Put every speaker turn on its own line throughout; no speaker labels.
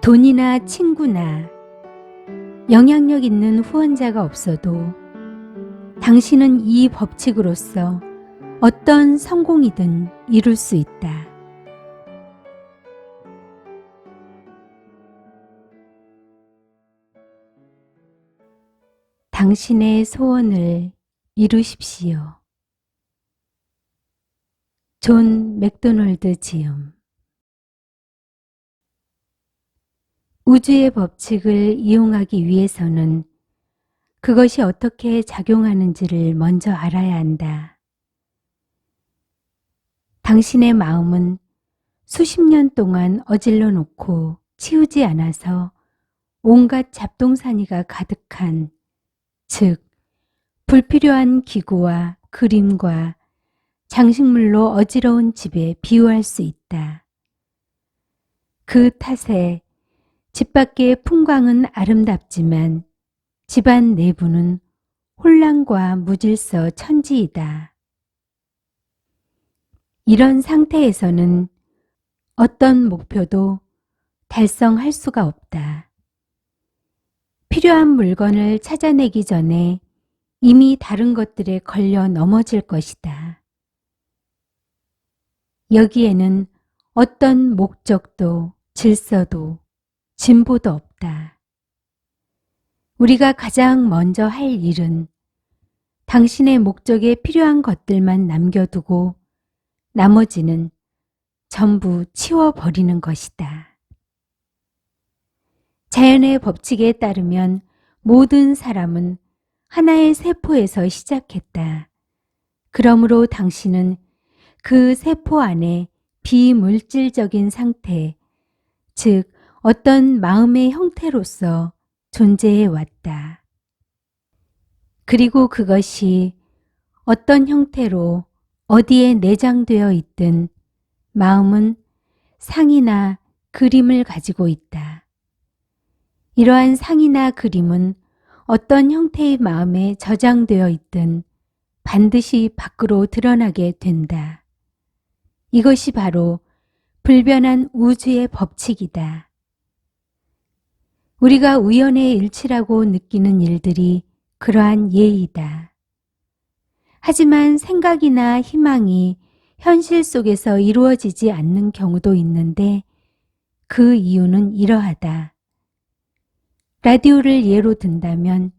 돈이나 친구나 영향력 있는 후원자가 없어도 당신은 이 법칙으로서 어떤 성공이든 이룰 수 있다. 당신의 소원을 이루십시오. 존 맥도널드 지음. 우주의 법칙을 이용하기 위해서는 그것이 어떻게 작용하는지를 먼저 알아야 한다. 당신의 마음은 수십 년 동안 어질러 놓고 치우지 않아서 온갖 잡동사니가 가득한, 즉 불필요한 기구와 그림과 장식물로 어지러운 집에 비유할 수 있다. 그 탓에 집 밖의 풍광은 아름답지만 집안 내부는 혼란과 무질서 천지이다. 이런 상태에서는 어떤 목표도 달성할 수가 없다. 필요한 물건을 찾아내기 전에 이미 다른 것들에 걸려 넘어질 것이다. 여기에는 어떤 목적도 질서도 진보도 없다. 우리가 가장 먼저 할 일은 당신의 목적에 필요한 것들만 남겨두고 나머지는 전부 치워버리는 것이다. 자연의 법칙에 따르면 모든 사람은 하나의 세포에서 시작했다. 그러므로 당신은 그 세포 안에 비물질적인 상태, 즉 어떤 마음의 형태로서 존재해 왔다. 그리고 그것이 어떤 형태로 어디에 내장되어 있든 마음은 상이나 그림을 가지고 있다. 이러한 상이나 그림은 어떤 형태의 마음에 저장되어 있든 반드시 밖으로 드러나게 된다. 이것이 바로 불변한 우주의 법칙이다. 우리가 우연의 일치라고 느끼는 일들이 그러한 예이다. 하지만 생각이나 희망이 현실 속에서 이루어지지 않는 경우도 있는데 그 이유는 이러하다. 라디오를 예로 든다면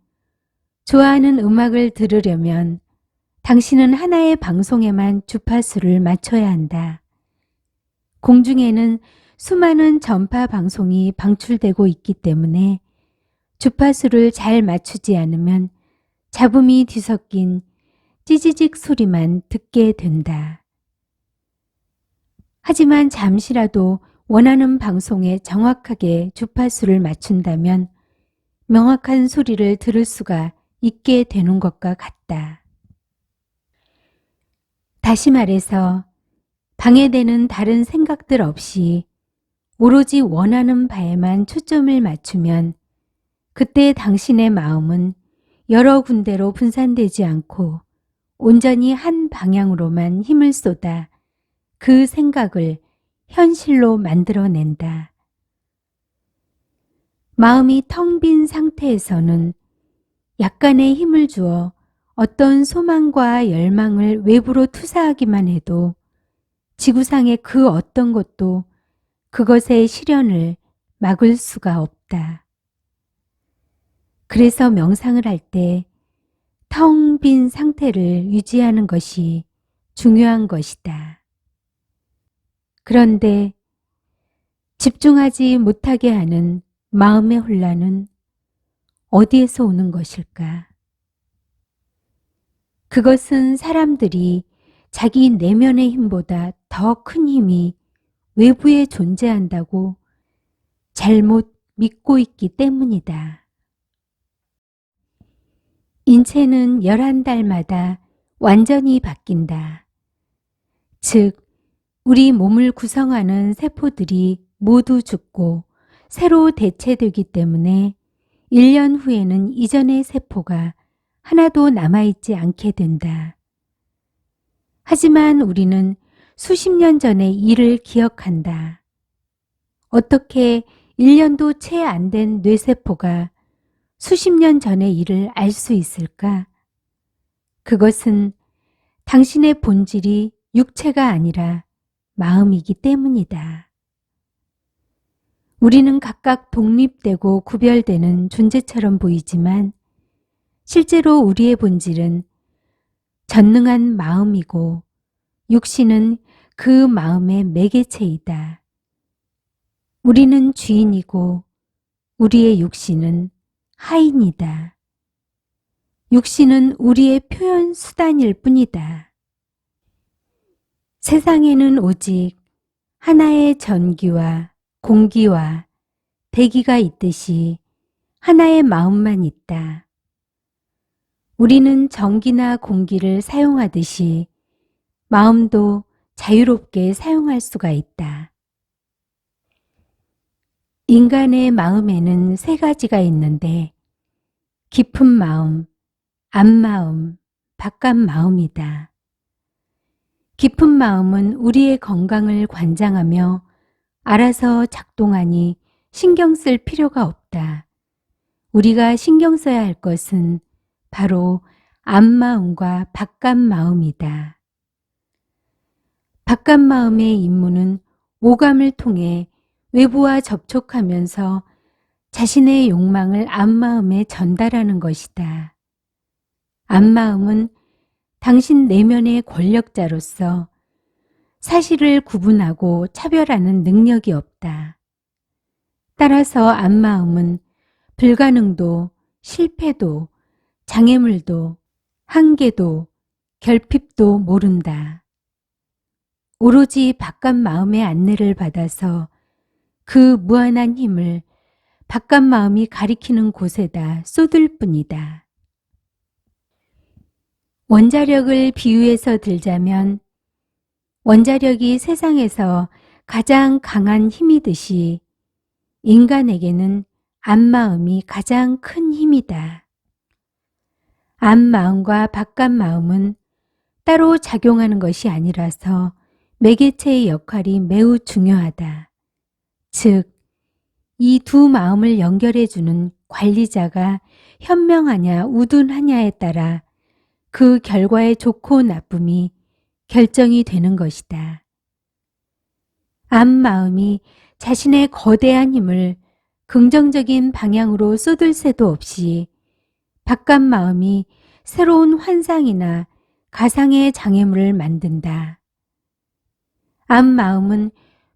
좋아하는 음악을 들으려면 당신은 하나의 방송에만 주파수를 맞춰야 한다. 공중에는 수많은 전파 방송이 방출되고 있기 때문에 주파수를 잘 맞추지 않으면 잡음이 뒤섞인 찌지직 소리만 듣게 된다. 하지만 잠시라도 원하는 방송에 정확하게 주파수를 맞춘다면 명확한 소리를 들을 수가 있게 되는 것과 같다. 다시 말해서 방해되는 다른 생각들 없이 오로지 원하는 바에만 초점을 맞추면 그때 당신의 마음은 여러 군데로 분산되지 않고 온전히 한 방향으로만 힘을 쏟아 그 생각을 현실로 만들어낸다. 마음이 텅 빈 상태에서는 약간의 힘을 주어 어떤 소망과 열망을 외부로 투사하기만 해도 지구상의 그 어떤 것도 그것의 실현을 막을 수가 없다. 그래서 명상을 할 때 텅 빈 상태를 유지하는 것이 중요한 것이다. 그런데 집중하지 못하게 하는 마음의 혼란은 어디에서 오는 것일까? 그것은 사람들이 자기 내면의 힘보다 더 큰 힘이 외부에 존재한다고 잘못 믿고 있기 때문이다. 인체는 11달마다 완전히 바뀐다. 즉, 우리 몸을 구성하는 세포들이 모두 죽고 새로 대체되기 때문에 1년 후에는 이전의 세포가 하나도 남아있지 않게 된다. 하지만 우리는 수십 년 전의 일을 기억한다. 어떻게 1년도 채 안 된 뇌세포가 수십 년 전의 일을 알 수 있을까? 그것은 당신의 본질이 육체가 아니라 마음이기 때문이다. 우리는 각각 독립되고 구별되는 존재처럼 보이지만 실제로 우리의 본질은 전능한 마음이고 육신은 그 마음의 매개체이다. 우리는 주인이고 우리의 육신은 하인이다. 육신은 우리의 표현 수단일 뿐이다. 세상에는 오직 하나의 전기와 공기와 대기가 있듯이 하나의 마음만 있다. 우리는 전기나 공기를 사용하듯이 마음도 자유롭게 사용할 수가 있다. 인간의 마음에는 세 가지가 있는데 깊은 마음, 앞마음, 바깥마음이다. 깊은 마음은 우리의 건강을 관장하며 알아서 작동하니 신경 쓸 필요가 없다. 우리가 신경 써야 할 것은 바로 앞마음과 바깥마음이다. 바깥마음의 임무는 오감을 통해 외부와 접촉하면서 자신의 욕망을 앞마음에 전달하는 것이다. 앞마음은 당신 내면의 권력자로서 사실을 구분하고 차별하는 능력이 없다. 따라서 앞마음은 불가능도, 실패도, 장애물도, 한계도, 결핍도 모른다. 오로지 바깥 마음의 안내를 받아서 그 무한한 힘을 바깥 마음이 가리키는 곳에다 쏟을 뿐이다. 원자력을 비유해서 들자면 원자력이 세상에서 가장 강한 힘이듯이 인간에게는 앞마음이 가장 큰 힘이다. 앞마음과 바깥마음은 따로 작용하는 것이 아니라서 매개체의 역할이 매우 중요하다. 즉, 이 두 마음을 연결해주는 관리자가 현명하냐 우둔하냐에 따라 그 결과의 좋고 나쁨이 결정이 되는 것이다. 앞마음이 자신의 거대한 힘을 긍정적인 방향으로 쏟을 새도 없이 바깥마음이 새로운 환상이나 가상의 장애물을 만든다. 앞마음은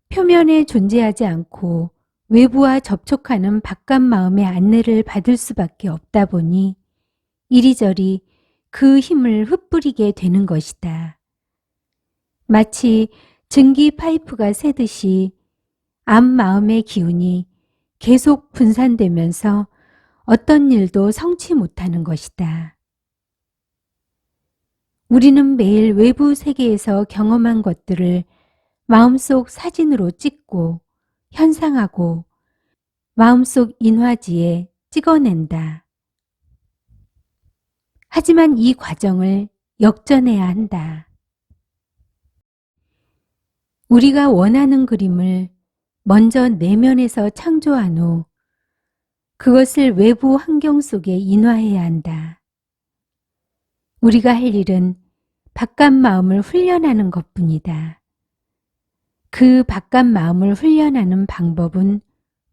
표면에 존재하지 않고 외부와 접촉하는 바깥마음의 안내를 받을 수밖에 없다 보니 이리저리 그 힘을 흩뿌리게 되는 것이다. 마치 증기 파이프가 새듯이 앞마음의 기운이 계속 분산되면서 어떤 일도 성취 못하는 것이다. 우리는 매일 외부 세계에서 경험한 것들을 마음속 사진으로 찍고 현상하고 마음속 인화지에 찍어낸다. 하지만 이 과정을 역전해야 한다. 우리가 원하는 그림을 먼저 내면에서 창조한 후 그것을 외부 환경 속에 인화해야 한다. 우리가 할 일은 바깥 마음을 훈련하는 것뿐이다. 그 바깥 마음을 훈련하는 방법은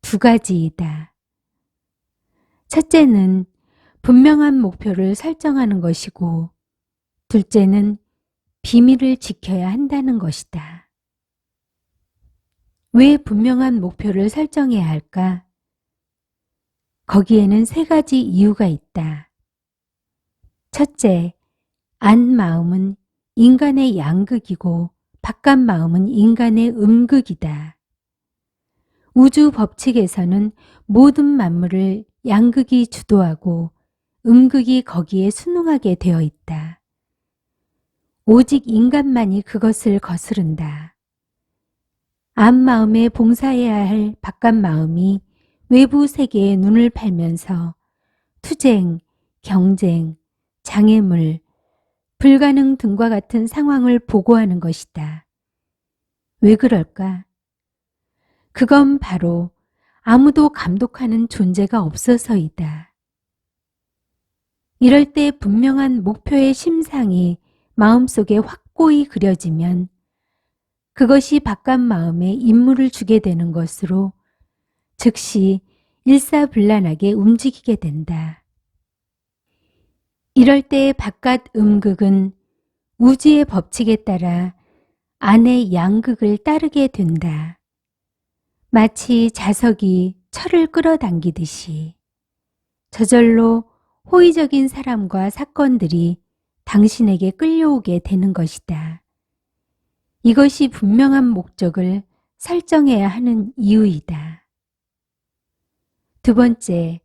두 가지이다. 첫째는 분명한 목표를 설정하는 것이고 둘째는 비밀을 지켜야 한다는 것이다. 왜 분명한 목표를 설정해야 할까? 거기에는 세 가지 이유가 있다. 첫째, 안마음은 인간의 양극이고 바깥 마음은 인간의 음극이다. 우주 법칙에서는 모든 만물을 양극이 주도하고 음극이 거기에 순응하게 되어 있다. 오직 인간만이 그것을 거스른다. 앞마음에 봉사해야 할 바깥 마음이 외부 세계에 눈을 팔면서 투쟁, 경쟁, 장애물, 불가능 등과 같은 상황을 보고하는 것이다. 왜 그럴까? 그건 바로 아무도 감독하는 존재가 없어서이다. 이럴 때 분명한 목표의 심상이 마음속에 확고히 그려지면 그것이 바깥 마음에 임무를 주게 되는 것으로 즉시 일사불란하게 움직이게 된다. 이럴 때 바깥 음극은 우주의 법칙에 따라 안의 양극을 따르게 된다. 마치 자석이 철을 끌어당기듯이 저절로 호의적인 사람과 사건들이 당신에게 끌려오게 되는 것이다. 이것이 분명한 목적을 설정해야 하는 이유이다. 두 번째,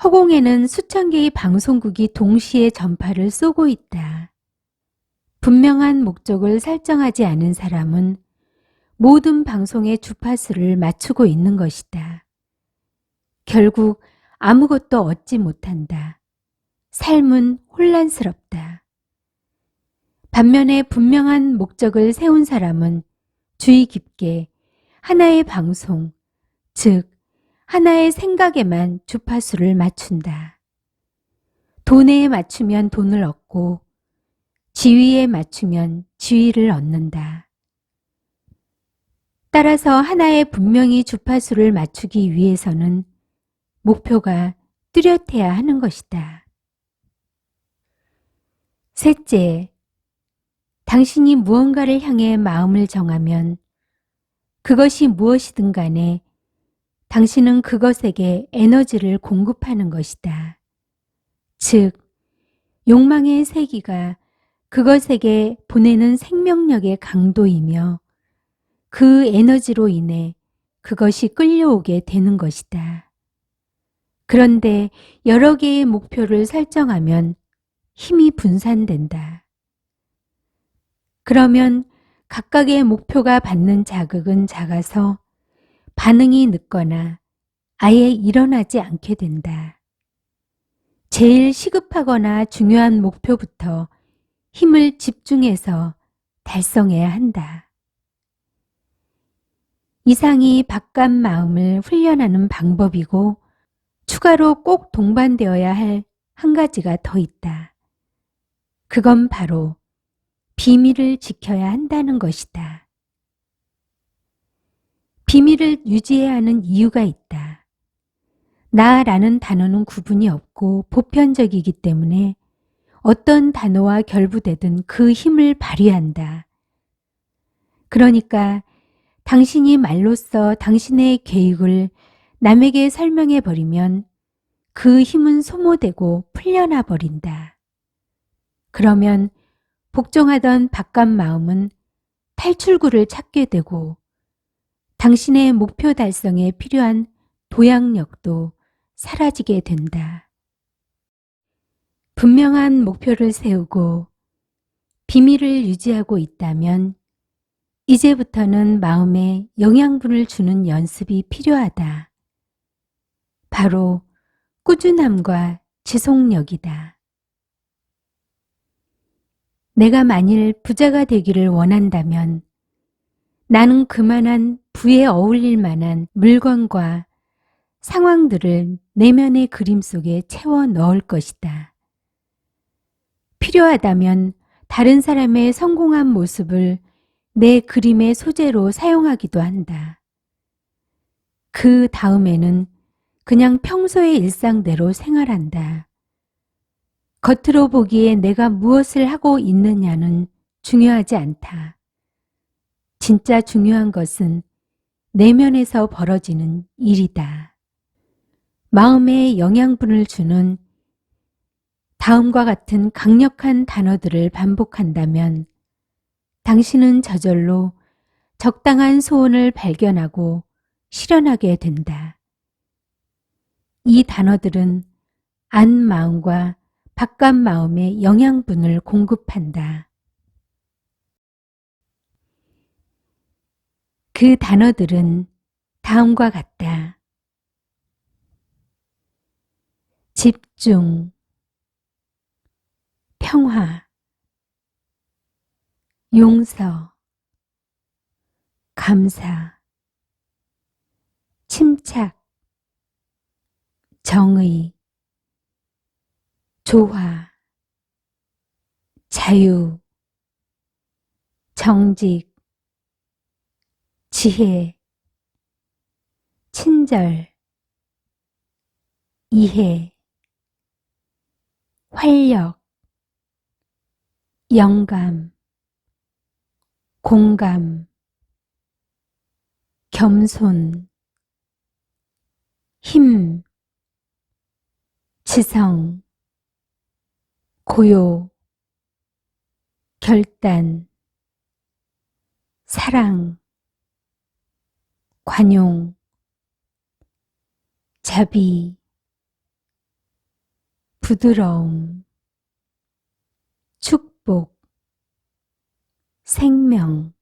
허공에는 수천 개의 방송국이 동시에 전파를 쏘고 있다. 분명한 목적을 설정하지 않은 사람은 모든 방송의 주파수를 맞추고 있는 것이다. 결국 아무것도 얻지 못한다. 삶은 혼란스럽다. 반면에 분명한 목적을 세운 사람은 주의 깊게 하나의 방송, 즉 하나의 생각에만 주파수를 맞춘다. 돈에 맞추면 돈을 얻고 지위에 맞추면 지위를 얻는다. 따라서 하나에 분명히 주파수를 맞추기 위해서는 목표가 뚜렷해야 하는 것이다. 셋째, 당신이 무언가를 향해 마음을 정하면 그것이 무엇이든 간에 당신은 그것에게 에너지를 공급하는 것이다. 즉, 욕망의 세기가 그것에게 보내는 생명력의 강도이며 그 에너지로 인해 그것이 끌려오게 되는 것이다. 그런데 여러 개의 목표를 설정하면 힘이 분산된다. 그러면 각각의 목표가 받는 자극은 작아서 반응이 늦거나 아예 일어나지 않게 된다. 제일 시급하거나 중요한 목표부터 힘을 집중해서 달성해야 한다. 이상이 바깥 마음을 훈련하는 방법이고 추가로 꼭 동반되어야 할 한 가지가 더 있다. 그건 바로 비밀을 지켜야 한다는 것이다. 비밀을 유지해야 하는 이유가 있다. 나라는 단어는 구분이 없고 보편적이기 때문에 어떤 단어와 결부되든 그 힘을 발휘한다. 그러니까 당신이 말로써 당신의 계획을 남에게 설명해 버리면 그 힘은 소모되고 풀려나 버린다. 그러면 복종하던 바깥 마음은 탈출구를 찾게 되고 당신의 목표 달성에 필요한 도약력도 사라지게 된다. 분명한 목표를 세우고 비밀을 유지하고 있다면 이제부터는 마음에 영양분을 주는 연습이 필요하다. 바로 꾸준함과 지속력이다. 내가 만일 부자가 되기를 원한다면 나는 그만한 부에 어울릴 만한 물건과 상황들을 내면의 그림 속에 채워 넣을 것이다. 필요하다면 다른 사람의 성공한 모습을 내 그림의 소재로 사용하기도 한다. 그 다음에는 그냥 평소의 일상대로 생활한다. 겉으로 보기에 내가 무엇을 하고 있느냐는 중요하지 않다. 진짜 중요한 것은 내면에서 벌어지는 일이다. 마음에 영양분을 주는 다음과 같은 강력한 단어들을 반복한다면 당신은 저절로 적당한 소원을 발견하고 실현하게 된다. 이 단어들은 안 마음과 바깥 마음에 영양분을 공급한다. 그 단어들은 다음과 같다. 집중, 평화, 용서, 감사, 침착, 정의, 조화, 자유, 정직, 지혜, 친절, 이해, 활력, 영감, 공감, 겸손, 힘, 지성, 고요, 결단, 사랑, 관용, 자비, 부드러움, 축복, 생명,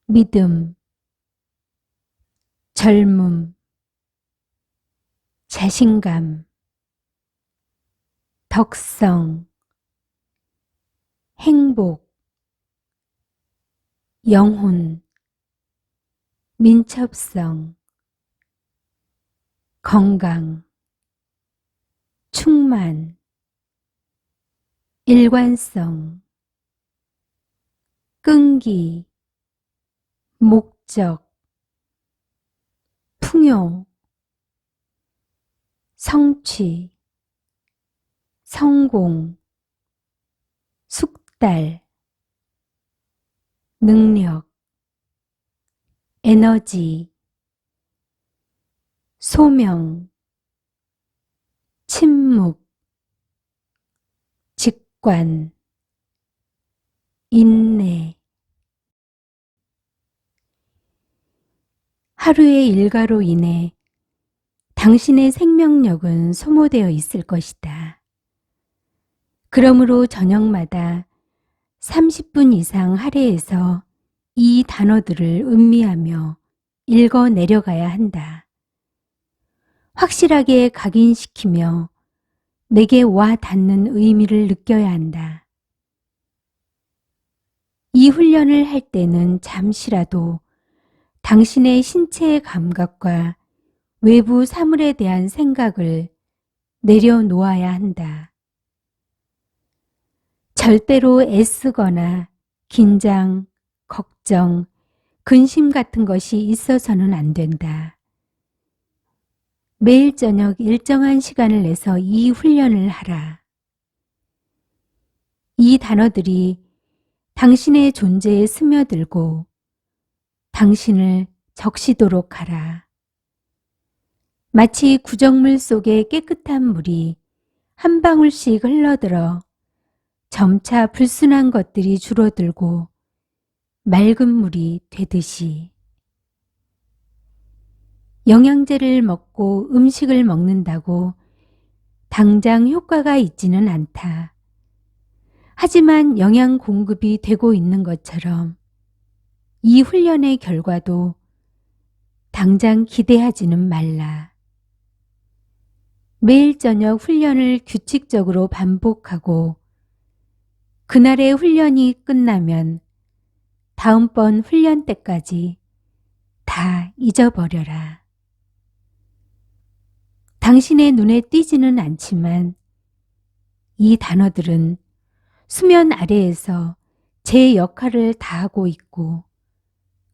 믿음, 젊음, 자신감, 덕성, 행복, 영혼, 민첩성, 건강, 충만, 일관성, 끈기, 목적, 풍요, 성취, 성공, 숙달, 능력, 에너지, 소명, 침묵, 직관, 인내. 하루의 일과로 인해 당신의 생명력은 소모되어 있을 것이다. 그러므로 저녁마다 30분 이상 할애해서 이 단어들을 음미하며 읽어 내려가야 한다. 확실하게 각인시키며 내게 와 닿는 의미를 느껴야 한다. 이 훈련을 할 때는 잠시라도 당신의 신체의 감각과 외부 사물에 대한 생각을 내려놓아야 한다. 절대로 애쓰거나 긴장, 걱정, 근심 같은 것이 있어서는 안 된다. 매일 저녁 일정한 시간을 내서 이 훈련을 하라. 이 단어들이 당신의 존재에 스며들고 당신을 적시도록 하라. 마치 구정물 속에 깨끗한 물이 한 방울씩 흘러들어 점차 불순한 것들이 줄어들고 맑은 물이 되듯이. 영양제를 먹고 음식을 먹는다고 당장 효과가 있지는 않다. 하지만 영양 공급이 되고 있는 것처럼 이 훈련의 결과도 당장 기대하지는 말라. 매일 저녁 훈련을 규칙적으로 반복하고 그날의 훈련이 끝나면 다음번 훈련 때까지 다 잊어버려라. 당신의 눈에 띄지는 않지만 이 단어들은 수면 아래에서 제 역할을 다하고 있고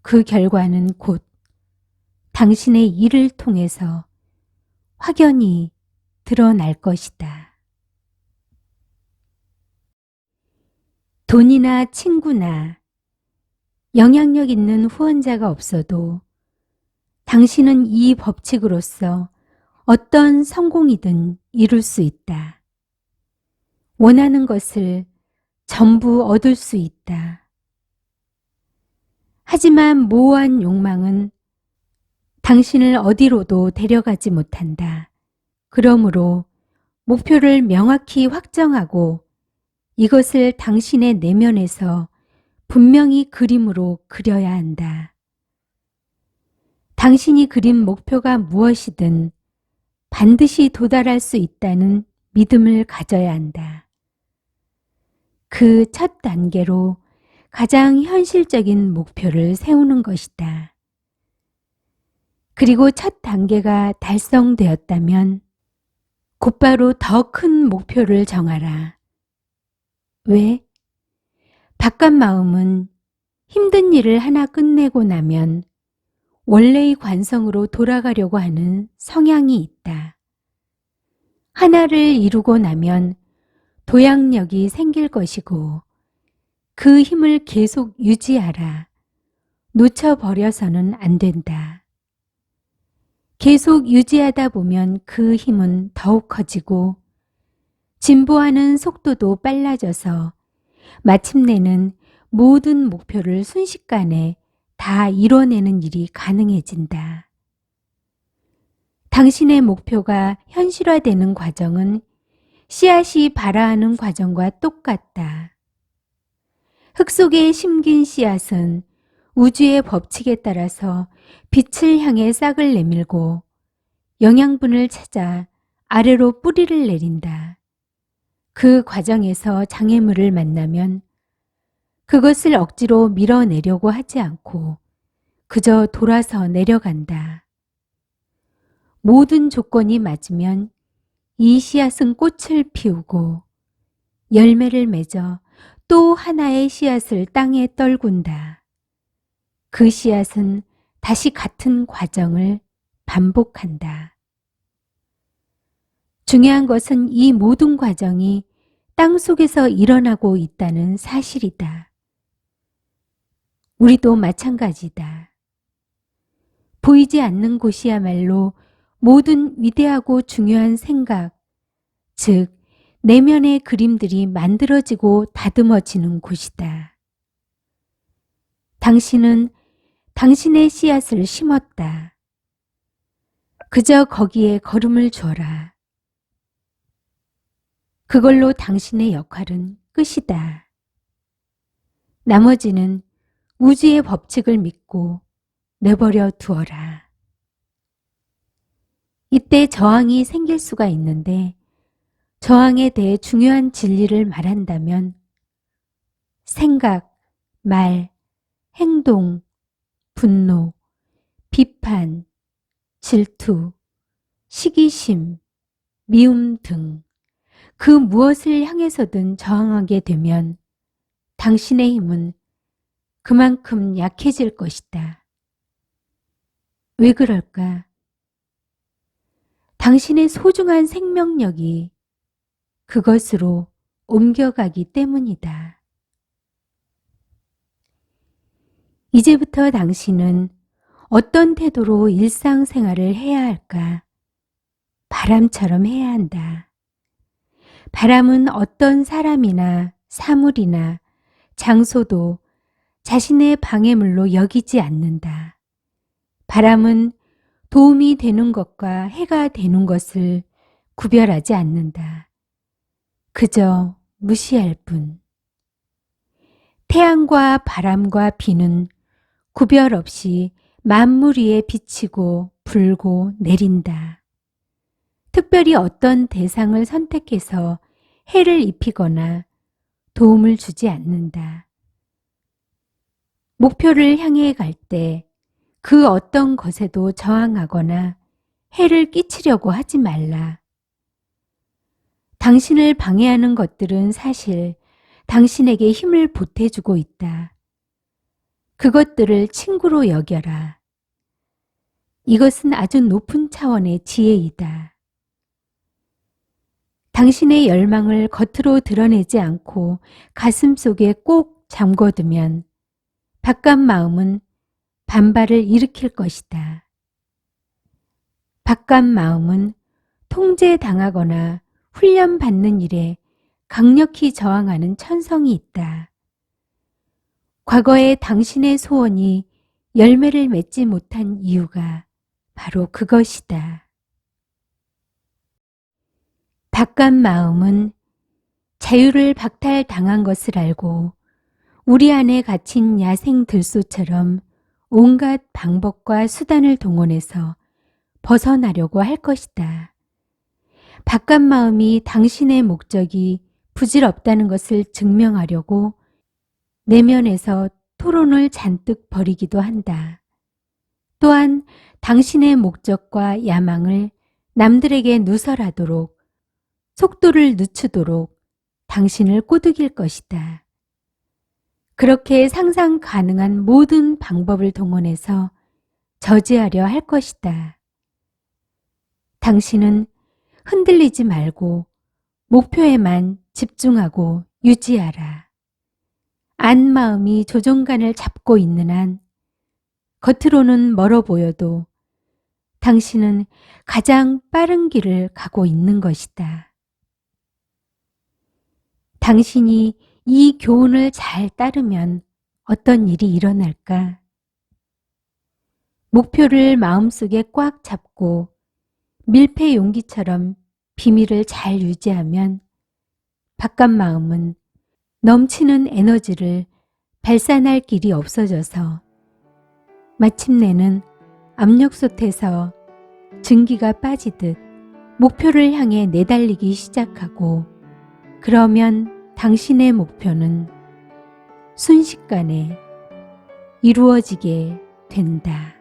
그 결과는 곧 당신의 일을 통해서 확연히 드러날 것이다. 돈이나 친구나 영향력 있는 후원자가 없어도 당신은 이 법칙으로서 어떤 성공이든 이룰 수 있다. 원하는 것을 전부 얻을 수 있다. 하지만 모호한 욕망은 당신을 어디로도 데려가지 못한다. 그러므로 목표를 명확히 확정하고 이것을 당신의 내면에서 분명히 그림으로 그려야 한다. 당신이 그린 목표가 무엇이든 반드시 도달할 수 있다는 믿음을 가져야 한다. 그 첫 단계로 가장 현실적인 목표를 세우는 것이다. 그리고 첫 단계가 달성되었다면 곧바로 더 큰 목표를 정하라. 왜? 바깥 마음은 힘든 일을 하나 끝내고 나면 원래의 관성으로 돌아가려고 하는 성향이 있다. 하나를 이루고 나면 도약력이 생길 것이고 그 힘을 계속 유지하라. 놓쳐버려서는 안 된다. 계속 유지하다 보면 그 힘은 더욱 커지고 진보하는 속도도 빨라져서 마침내는 모든 목표를 순식간에 다 이뤄내는 일이 가능해진다. 당신의 목표가 현실화되는 과정은 씨앗이 발아하는 과정과 똑같다. 흙 속에 심긴 씨앗은 우주의 법칙에 따라서 빛을 향해 싹을 내밀고 영양분을 찾아 아래로 뿌리를 내린다. 그 과정에서 장애물을 만나면 그것을 억지로 밀어내려고 하지 않고 그저 돌아서 내려간다. 모든 조건이 맞으면 이 씨앗은 꽃을 피우고 열매를 맺어 또 하나의 씨앗을 땅에 떨군다. 그 씨앗은 다시 같은 과정을 반복한다. 중요한 것은 이 모든 과정이 땅 속에서 일어나고 있다는 사실이다. 우리도 마찬가지다. 보이지 않는 곳이야말로 모든 위대하고 중요한 생각, 즉 내면의 그림들이 만들어지고 다듬어지는 곳이다. 당신은 당신의 씨앗을 심었다. 그저 거기에 걸음을 줘라. 그걸로 당신의 역할은 끝이다. 나머지는 우주의 법칙을 믿고 내버려 두어라. 이때 저항이 생길 수가 있는데 저항에 대해 중요한 진리를 말한다면 생각, 말, 행동, 분노, 비판, 질투, 시기심, 미움 등 그 무엇을 향해서든 저항하게 되면 당신의 힘은 그만큼 약해질 것이다. 왜 그럴까? 당신의 소중한 생명력이 그것으로 옮겨가기 때문이다. 이제부터 당신은 어떤 태도로 일상생활을 해야 할까? 바람처럼 해야 한다. 바람은 어떤 사람이나 사물이나 장소도 자신의 방해물로 여기지 않는다. 바람은 도움이 되는 것과 해가 되는 것을 구별하지 않는다. 그저 무시할 뿐. 태양과 바람과 비는 구별 없이 만물 위에 비치고 불고 내린다. 특별히 어떤 대상을 선택해서 해를 입히거나 도움을 주지 않는다. 목표를 향해 갈 때 그 어떤 것에도 저항하거나 해를 끼치려고 하지 말라. 당신을 방해하는 것들은 사실 당신에게 힘을 보태주고 있다. 그것들을 친구로 여겨라. 이것은 아주 높은 차원의 지혜이다. 당신의 열망을 겉으로 드러내지 않고 가슴 속에 꼭 잠궈두면 바깥 마음은 반발을 일으킬 것이다. 바깥 마음은 통제당하거나 훈련받는 일에 강력히 저항하는 천성이 있다. 과거에 당신의 소원이 열매를 맺지 못한 이유가 바로 그것이다. 바깥 마음은 자유를 박탈당한 것을 알고 우리 안에 갇힌 야생 들소처럼 온갖 방법과 수단을 동원해서 벗어나려고 할 것이다. 바깥 마음이 당신의 목적이 부질없다는 것을 증명하려고 내면에서 토론을 잔뜩 벌이기도 한다. 또한 당신의 목적과 야망을 남들에게 누설하도록, 속도를 늦추도록 당신을 꼬드길 것이다. 그렇게 상상 가능한 모든 방법을 동원해서 저지하려 할 것이다. 당신은 흔들리지 말고 목표에만 집중하고 유지하라. 안 마음이 조종간을 잡고 있는 한 겉으로는 멀어 보여도 당신은 가장 빠른 길을 가고 있는 것이다. 당신이 이 교훈을 잘 따르면 어떤 일이 일어날까? 목표를 마음속에 꽉 잡고 밀폐 용기처럼 비밀을 잘 유지하면 바깥 마음은 넘치는 에너지를 발산할 길이 없어져서 마침내는 압력솥에서 증기가 빠지듯 목표를 향해 내달리기 시작하고, 그러면 당신의 목표는 순식간에 이루어지게 된다.